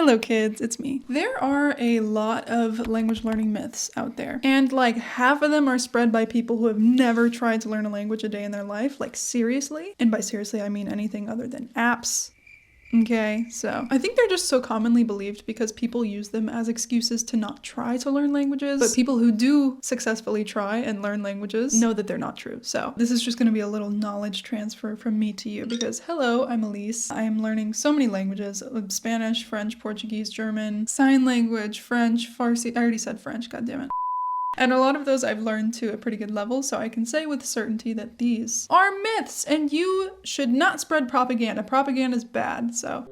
Hello kids, it's me. There are a lot of language learning myths out there, and like half of them are spread by people who have never tried to learn a language a day in their life, like seriously. And by seriously, I mean anything other than apps. Okay, so I think they're just so commonly believed because people use them as excuses to not try to learn languages, but people who do successfully try and learn languages know that they're not true. So this is just going to be a little knowledge transfer from me to you because hello, I'm Elysse. I am learning so many languages: Spanish, French, Portuguese, German, sign language, French, Farsi. I already said French, god damn it. And a lot of those I've learned to a pretty good level, so I can say with certainty that these are myths, and you should not spread propaganda. Propaganda is bad, so.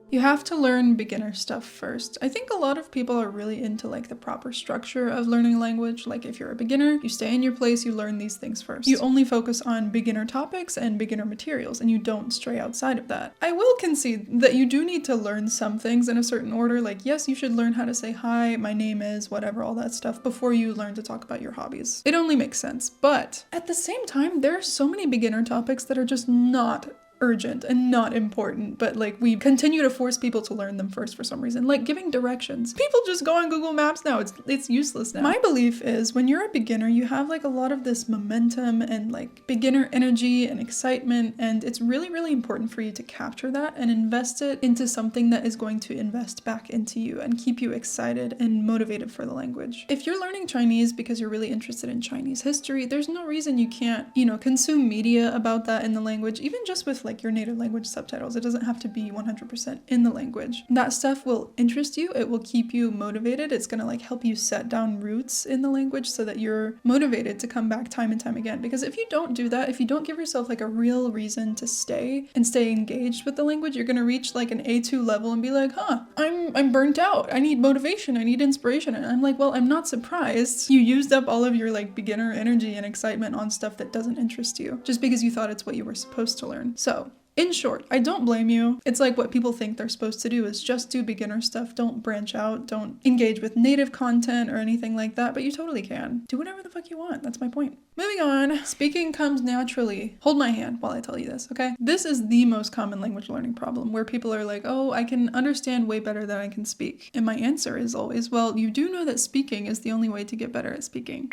You have to learn beginner stuff first. I think a lot of people are really into like the proper structure of learning a language. Like if you're a beginner, you stay in your place, you learn these things first. You only focus on beginner topics and beginner materials, and you don't stray outside of that. I will concede that you do need to learn some things in a certain order. Like yes, you should learn how to say hi, my name is, whatever, all that stuff before you learn to talk about your hobbies. It only makes sense. But at the same time, there are so many beginner topics that are just not urgent and not important, but like we continue to force people to learn them first for some reason, like giving directions. People just go on Google Maps now. It's useless now. My belief is when you're a beginner, you have like a lot of this momentum and like beginner energy and excitement, and it's really, really important for you to capture that and invest it into something that is going to invest back into you and keep you excited and motivated for the language. If you're learning Chinese because you're really interested in Chinese history, there's no reason you can't, consume media about that in the language, even just with like your native language subtitles. It doesn't have to be 100% in the language. That stuff will interest you. It will keep you motivated. It's going to like help you set down roots in the language so that you're motivated to come back time and time again. Because if you don't do that, if you don't give yourself like a real reason to stay engaged with the language, you're going to reach like an A2 level and be like, I'm burnt out. I need motivation. I need inspiration. And I'm like, well, I'm not surprised. You used up all of your like beginner energy and excitement on stuff that doesn't interest you just because you thought it's what you were supposed to learn. So in short, I don't blame you. It's like what people think they're supposed to do is just do beginner stuff. Don't branch out. Don't engage with native content or anything like that, but you totally can. Do whatever the fuck you want. That's my point. Moving on. Speaking comes naturally. Hold my hand while I tell you this, okay? This is the most common language learning problem where people are like, oh, I can understand way better than I can speak. And my answer is always, well, you do know that speaking is the only way to get better at speaking.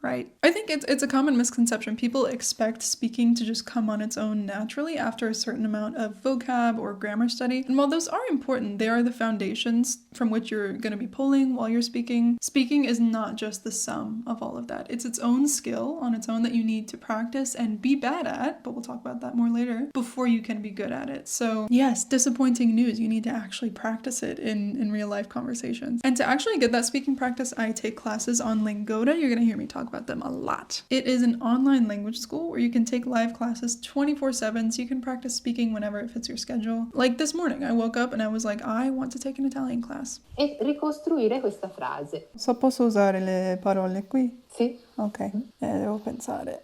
Right? I think it's a common misconception. People expect speaking to just come on its own naturally after a certain amount of vocab or grammar study. And while those are important, they are the foundations from which you're going to be pulling while you're speaking. Speaking is not just the sum of all of that. It's its own skill on its own that you need to practice and be bad at, but we'll talk about that more later, before you can be good at it. So yes, disappointing news. You need to actually practice it in real life conversations. And to actually get that speaking practice, I take classes on Lingoda. You're going to hear me talk about them a lot. It is an online language school where you can take live classes 24/7, so you can practice speaking whenever it fits your schedule. Like this morning, I woke up and I was like, I want to take an Italian class. E ricostruire questa frase. So posso usare le parole qui? Sì. Ok, devo pensare.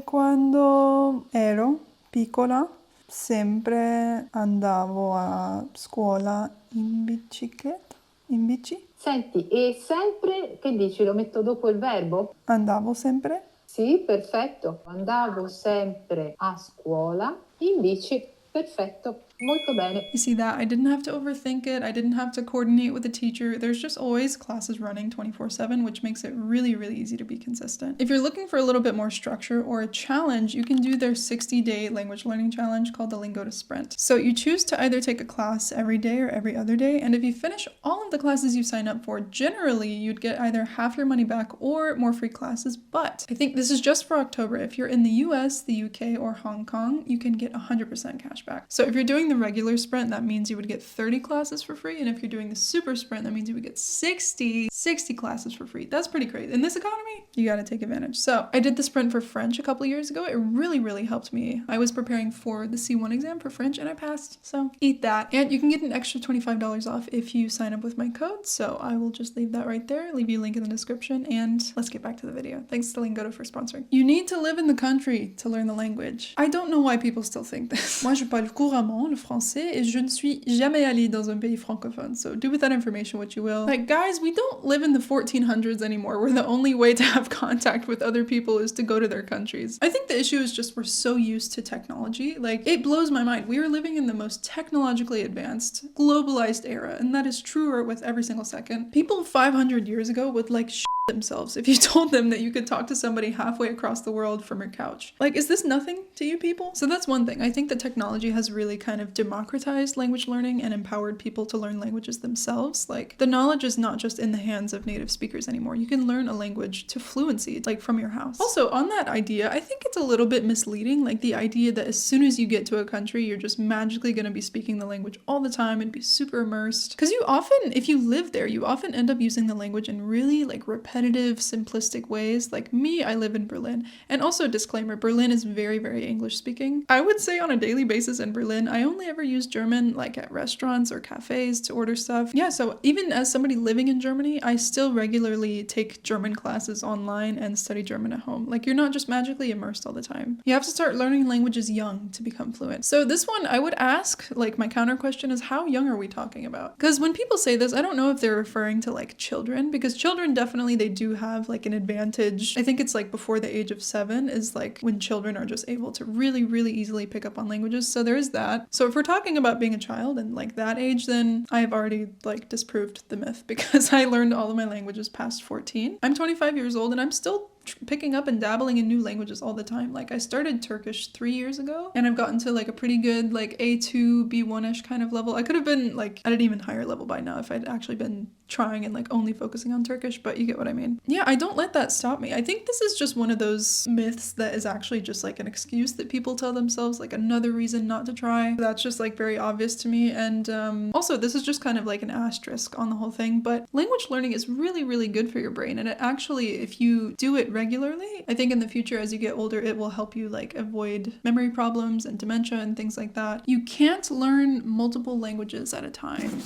Quando ero piccola, sempre andavo a scuola in bicicletta? In bici? Senti, e sempre, che dici, lo metto dopo il verbo? Andavo sempre? Sì, perfetto. Andavo sempre a scuola in bici. Perfetto. Molto bene. You see that? I didn't have to overthink it. I didn't have to coordinate with a teacher. There's just always classes running 24/7, which makes it really, really easy to be consistent. If you're looking for a little bit more structure or a challenge, you can do their 60-day language learning challenge called the Lingoda Sprint. So you choose to either take a class every day or every other day, and if you finish all of the classes you sign up for, generally you'd get either half your money back or more free classes, but I think this is just for October. If you're in the US, the UK, or Hong Kong, you can get 100% cash back. So if you're doing the regular sprint, that means you would get 30 classes for free, and if you're doing the super sprint, that means you would get 60 classes for free. That's pretty great. In this economy, you gotta take advantage. So I did the sprint for French a couple years ago. It really, really helped me. I was preparing for the C1 exam for French and I passed, so eat that. And you can get an extra $25 off if you sign up with my code, so I will just leave that right there, leave you a link in the description, and let's get back to the video. Thanks to Lingoda for sponsoring. You need to live in the country to learn the language. I don't know why people still think this. Moi, je parle couramment le français et je ne suis jamais allée dans un pays francophone. So do with that information what you will. Like, guys, we don't live in the 1400s anymore where the only way to have contact with other people is to go to their countries. I think the issue is just we're so used to technology. Like, it blows my mind. We are living in the most technologically advanced, globalized era, and that is truer with every single second. People 500 years ago would like themselves if you told them that you could talk to somebody halfway across the world from your couch. Like, is this nothing to you people? So that's one thing. I think that technology has really kind of democratized language learning and empowered people to learn languages themselves. Like, the knowledge is not just in the hands of native speakers anymore. You can learn a language to fluency, like from your house. Also, on that idea, I think it's a little bit misleading, like the idea that as soon as you get to a country, you're just magically going to be speaking the language all the time and be super immersed. Because you often, if you live there, you often end up using the language in really like repetitive, simplistic ways. Like me, I live in Berlin. And also, disclaimer, Berlin is very, very English speaking. I would say on a daily basis in Berlin, I only ever use German like at restaurants or cafes to order stuff. Yeah, so even as somebody living in Germany, I still regularly take German classes online and study German at home. Like, you're not just magically immersed all the time. You have to start learning languages young to become fluent. So this one, I would ask, like, my counter question is, how young are we talking about? Because when people say this, I don't know if they're referring to like children, because children definitely, they do have like an advantage. I think it's like before the age of 7 is like when children are just able to really, really easily pick up on languages. So there is that. So if we're talking about being a child and like that age, then I have already like disproved the myth because I learned all of my languages past 14. I'm 25 years old and I'm still picking up and dabbling in new languages all the time. Like, I started Turkish 3 years ago and I've gotten to like a pretty good like A2, B1-ish kind of level. I could have been like at an even higher level by now if I'd actually been trying and like only focusing on Turkish, but you get what I mean. Yeah, I don't let that stop me. I think this is just one of those myths that is actually just like an excuse that people tell themselves, like another reason not to try. That's just like very obvious to me. And also, this is just kind of like an asterisk on the whole thing, but language learning is really, really good for your brain. And it actually, if you do it regularly, I think in the future as you get older, it will help you like avoid memory problems and dementia and things like that. You can't learn multiple languages at a time.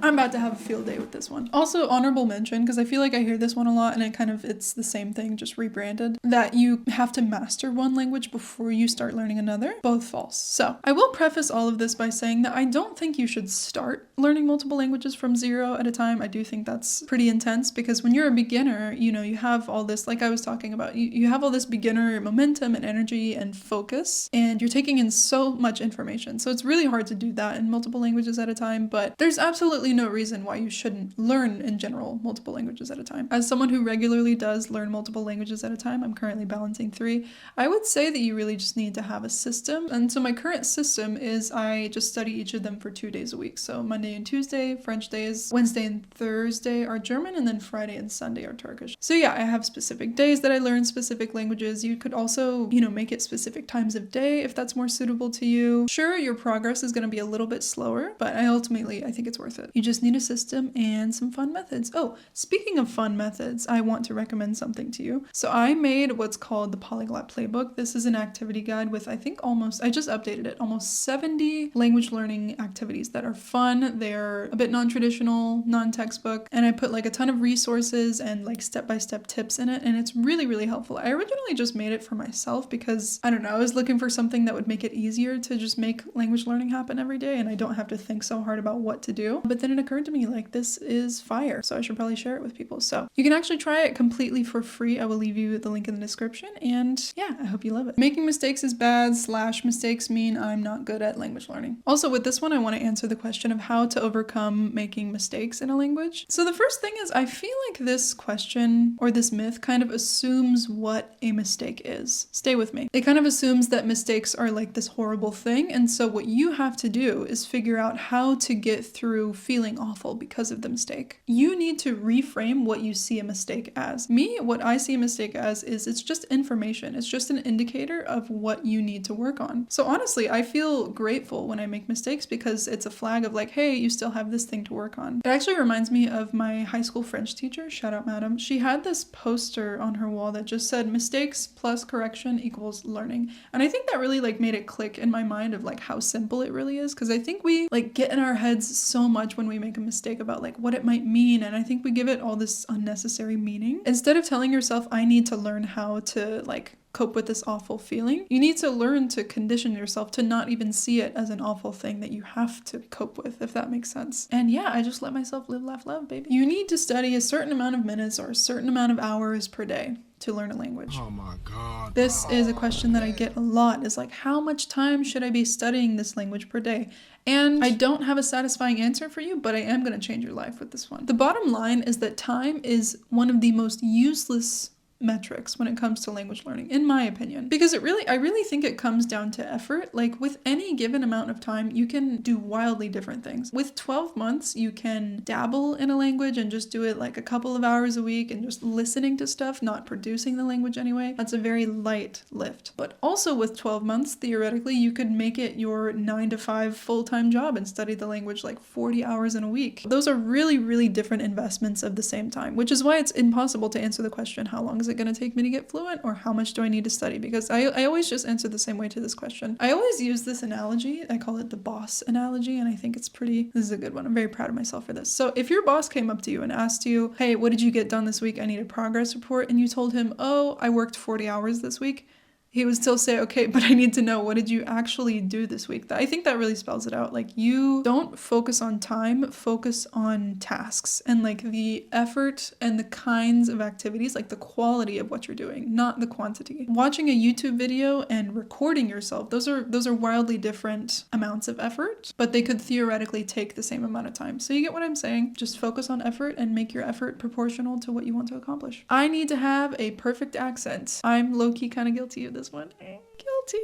I'm about to have a field day with this one. Also, honorable mention, because I feel like I hear this one a lot and it's the same thing, just rebranded, that you have to master one language before you start learning another. Both false. So I will preface all of this by saying that I don't think you should start learning multiple languages from 0 at a time. I do think that's pretty intense because when you're a beginner, you know, you have all this, like I was talking about, you have all this beginner momentum and energy and focus, and you're taking in so much information. So it's really hard to do that in multiple languages at a time, but there's absolutely no reason why you shouldn't learn in general multiple languages at a time. As someone who regularly does learn multiple languages at a time, I'm currently balancing 3, I would say that you really just need to have a system. And so my current system is I just study each of them for 2 days a week. So Monday and Tuesday, French days, Wednesday and Thursday are German, and then Friday and Sunday are Turkish. So yeah, I have specific days that I learn specific languages. You could also, you know, make it specific times of day if that's more suitable to you. Sure, your progress is going to be a little bit slower, but I think it's worth it. You just need a system and some fun methods. Oh, speaking of fun methods, I want to recommend something to you. So I made what's called the Polyglot Playbook. This is an activity guide with, I just updated it, almost 70 language learning activities that are fun. They're a bit non-traditional, non-textbook, and I put like a ton of resources and like step-by-step tips in it, and it's really, really helpful. I originally just made it for myself because, I don't know, I was looking for something that would make it easier to just make language learning happen every day, and I don't have to think so hard about what to do. But then it occurred to me, like, this is fire, so I should probably share it with people. So you can actually try it completely for free. I will leave you the link in the description, and yeah, I hope you love it. Making mistakes is bad / mistakes mean I'm not good at language learning. Also, with this one, I want to answer the question of how to overcome making mistakes in a language. So the first thing is, I feel like this question or this myth kind of assumes what a mistake is. Stay with me. It kind of assumes that mistakes are like this horrible thing, and so what you have to do is figure out how to get through feeling awful because of the mistake. You need to reframe what you see a mistake as. Me, what I see a mistake as is it's just information. It's just an indicator of what you need to work on. So honestly, I feel grateful when I make mistakes because it's a flag of like, hey, you still have this thing to work on. It actually reminds me of my high school French teacher, shout out madam. She had this poster on her wall that just said mistakes plus correction equals learning. And I think that really like made it click in my mind of like how simple it really is, because I think we like get in our heads so much when we make a mistake about like what it might mean, and I think we give it all this unnecessary meaning. Instead of telling yourself, I need to learn how to like cope with this awful feeling. You need to learn to condition yourself to not even see it as an awful thing that you have to cope with, if that makes sense. And yeah, I just let myself live, laugh, love, baby. You need to study a certain amount of minutes or a certain amount of hours per day to learn a language. Oh my God. This is a question that I get a lot, is like, how much time should I be studying this language per day? And I don't have a satisfying answer for you, but I am going to change your life with this one. The bottom line is that time is one of the most useless metrics when it comes to language learning, in my opinion, because I really think it comes down to effort. Like with any given amount of time, you can do wildly different things. With 12 months, you can dabble in a language and just do it like a couple of hours a week and just listening to stuff, not producing the language anyway. That's a very light lift. But also with 12 months, theoretically, you could make it your 9 to 5 full-time job and study the language like 40 hours in a week. Those are really, really different investments of the same time, which is why it's impossible to answer the question, how long is it going to take me to get fluent, or how much do I need to study? Because I always just answer the same way to this question. I always use this analogy. I call it the boss analogy, and I think this is a good one. I'm very proud of myself for this. So if your boss came up to you and asked you, hey, what did you get done this week? I need a progress report. And you told him, oh, I worked 40 hours this week. He would still say, okay, but I need to know, what did you actually do this week? I think that really spells it out. Like, you don't focus on time, focus on tasks and like the effort and the kinds of activities, like the quality of what you're doing, not the quantity. Watching a YouTube video and recording yourself, those are wildly different amounts of effort, but they could theoretically take the same amount of time. So you get what I'm saying? Just focus on effort and make your effort proportional to what you want to accomplish. I need to have a perfect accent. I'm low-key kind of guilty of this one. Guilty.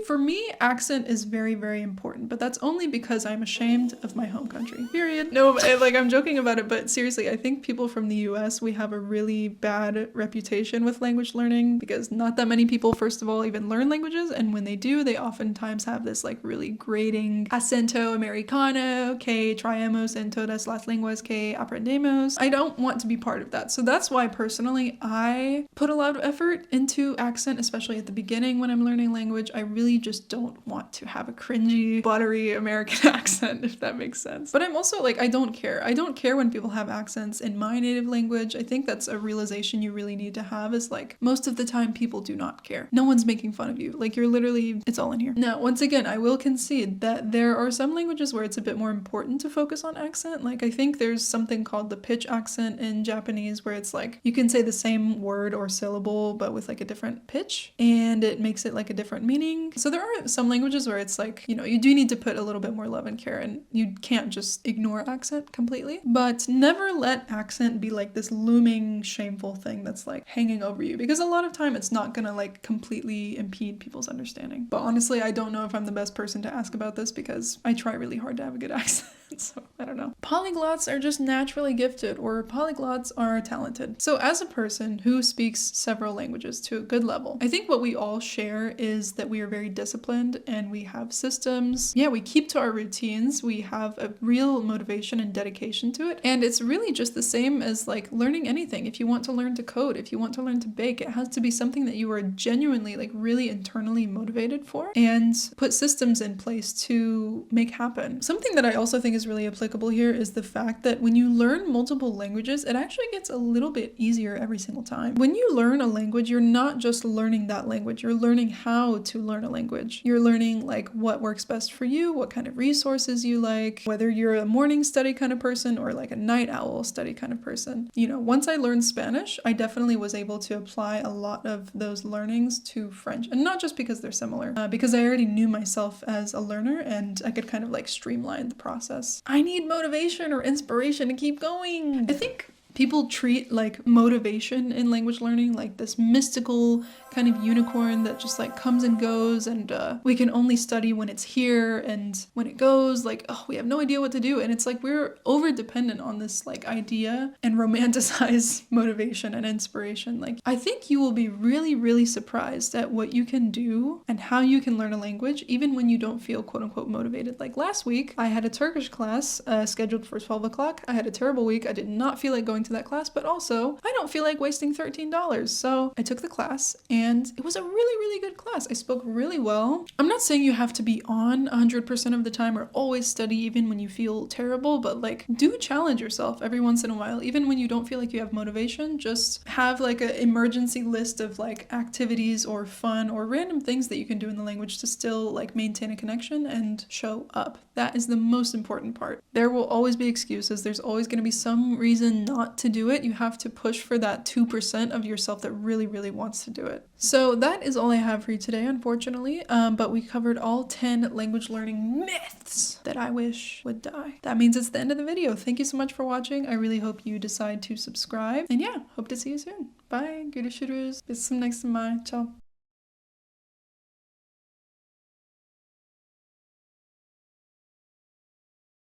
For me, accent is very, very important, but that's only because I'm ashamed of my home country. Period. No, like I'm joking about it, but seriously, I think people from the US, we have a really bad reputation with language learning because not that many people, first of all, even learn languages, and when they do, they oftentimes have this like really grating acento americano que traemos en todas las lenguas que aprendemos. I don't want to be part of that. So that's why personally, I put a lot of effort into accent, especially at the beginning when I'm learning language. I really just don't want to have a cringy, buttery American accent, if that makes sense. But I'm also like, I don't care. I don't care when people have accents in my native language. I think that's a realization you really need to have, is like, most of the time people do not care. No one's making fun of you. Like, you're literally, it's all in here. Now, once again, I will concede that there are some languages where it's a bit more important to focus on accent. Like, I think there's something called the pitch accent in Japanese where it's like, you can say the same word or syllable, but with like a different pitch, and it makes it like a different meaning. So there are some languages where it's like, you know, you do need to put a little bit more love and care, and you can't just ignore accent completely. But never let accent be like this looming shameful thing that's like hanging over you, because a lot of time it's not gonna like completely impede people's understanding. But honestly, I don't know if I'm the best person to ask about this because I try really hard to have a good accent. So I don't know. Polyglots are just naturally gifted, or polyglots are talented. So as a person who speaks several languages to a good level, I think what we all share is that we are very disciplined and we have systems. Yeah, we keep to our routines. We have a real motivation and dedication to it. And it's really just the same as like learning anything. If you want to learn to code, if you want to learn to bake, it has to be something that you are genuinely like really internally motivated for and put systems in place to make happen. Something that I also think is really applicable here is the fact that when you learn multiple languages, it actually gets a little bit easier every single time. When you learn a language, you're not just learning that language, you're learning how to learn a language. You're learning like what works best for you, what kind of resources you like, whether you're a morning study kind of person or like a night owl study kind of person. You know, once I learned Spanish, I definitely was able to apply a lot of those learnings to French, and not just because they're similar, because I already knew myself as a learner and I could kind of like streamline the process. I need motivation or inspiration to keep going. I think people treat like motivation in language learning like this mystical kind of unicorn that just like comes and goes, and we can only study when it's here, and when it goes, like, oh, we have no idea what to do. And it's like we're over dependent on this like idea and romanticize motivation and inspiration. Like, I think you will be really, really surprised at what you can do and how you can learn a language even when you don't feel quote unquote motivated. Like last week, I had a Turkish class scheduled for 12 o'clock. I had a terrible week. I did not feel like going going to that class, but also I don't feel like wasting $13. So I took the class and it was a really, really good class. I spoke really well. I'm not saying you have to be on 100% of the time or always study even when you feel terrible, but like do challenge yourself every once in a while. Even when you don't feel like you have motivation, just have like an emergency list of like activities or fun or random things that you can do in the language to still like maintain a connection and show up. That is the most important part. There will always be excuses. There's always going to be some reason not to do it. You have to push for that 2% of yourself that really, really wants to do it. So that is all I have for you today, unfortunately. But we covered all 10 language learning myths that I wish would die. That means it's the end of the video. Thank you so much for watching. I really hope you decide to subscribe. And yeah, hope to see you soon. Bye. Görüşürüz. Bis zum nächsten Mal. Ciao.